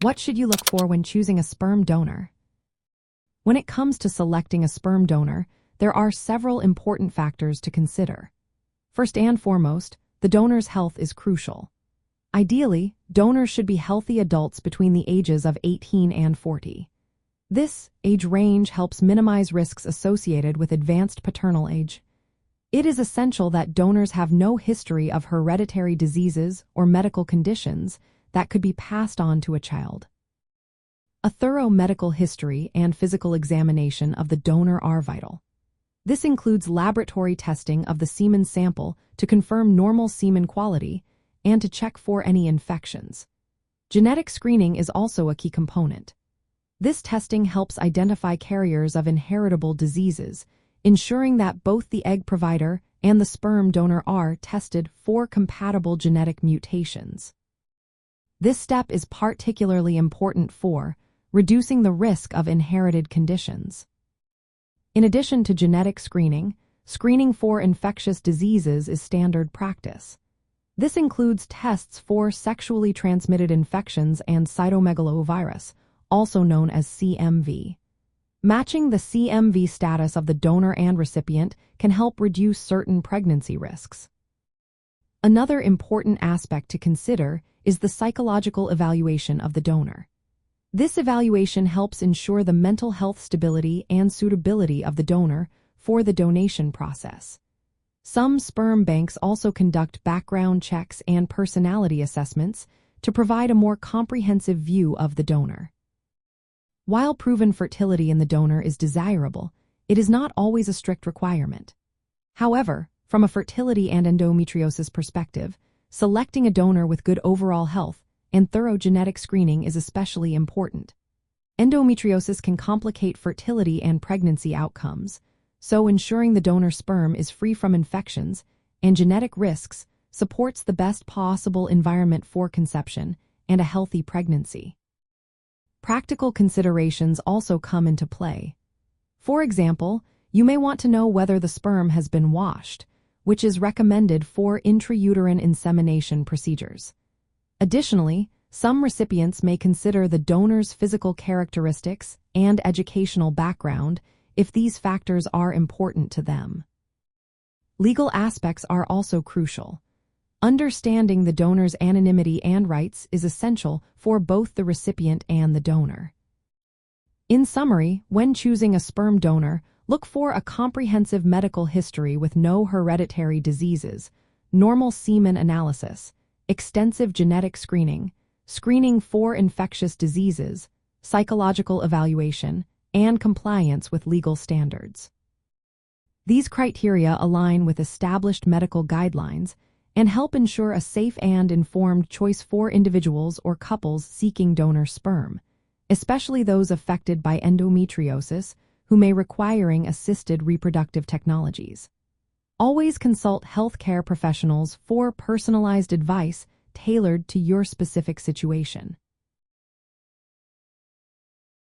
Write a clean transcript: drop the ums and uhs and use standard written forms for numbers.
What should you look for when choosing a sperm donor? When it comes to selecting a sperm donor, there are several important factors to consider. First and foremost, the donor's health is crucial. Ideally, donors should be healthy adults between the ages of 18 and 40. This age range helps minimize risks associated with advanced paternal age. It is essential that donors have no history of hereditary diseases or medical conditions that could be passed on to a child. A thorough medical history and physical examination of the donor are vital. This includes laboratory testing of the semen sample to confirm normal semen quality and to check for any infections. Genetic screening is also a key component. This testing helps identify carriers of inheritable diseases, ensuring that both the egg provider and the sperm donor are tested for compatible genetic mutations. This step is particularly important for reducing the risk of inherited conditions. In addition to genetic screening, screening for infectious diseases is standard practice. This includes tests for sexually transmitted infections and cytomegalovirus, also known as CMV. Matching the CMV status of the donor and recipient can help reduce certain pregnancy risks. Another important aspect to consider is the psychological evaluation of the donor. This evaluation helps ensure the mental health stability and suitability of the donor for the donation process. Some sperm banks also conduct background checks and personality assessments to provide a more comprehensive view of the donor. While proven fertility in the donor is desirable, it is not always a strict requirement. However, from a fertility and endometriosis perspective, selecting a donor with good overall health and thorough genetic screening is especially important. Endometriosis can complicate fertility and pregnancy outcomes, so ensuring the donor sperm is free from infections and genetic risks supports the best possible environment for conception and a healthy pregnancy. Practical considerations also come into play. For example, you may want to know whether the sperm has been washed, which is recommended for intrauterine insemination procedures. Additionally, some recipients may consider the donor's physical characteristics and educational background if these factors are important to them. Legal aspects are also crucial. Understanding the donor's anonymity and rights is essential for both the recipient and the donor. In summary, when choosing a sperm donor, look for a comprehensive medical history with no hereditary diseases, normal semen analysis, extensive genetic screening, screening for infectious diseases, psychological evaluation, and compliance with legal standards. These criteria align with established medical guidelines and help ensure a safe and informed choice for individuals or couples seeking donor sperm, especially those affected by endometriosis who may requiring assisted reproductive technologies. Always consult healthcare professionals for personalized advice tailored to your specific situation.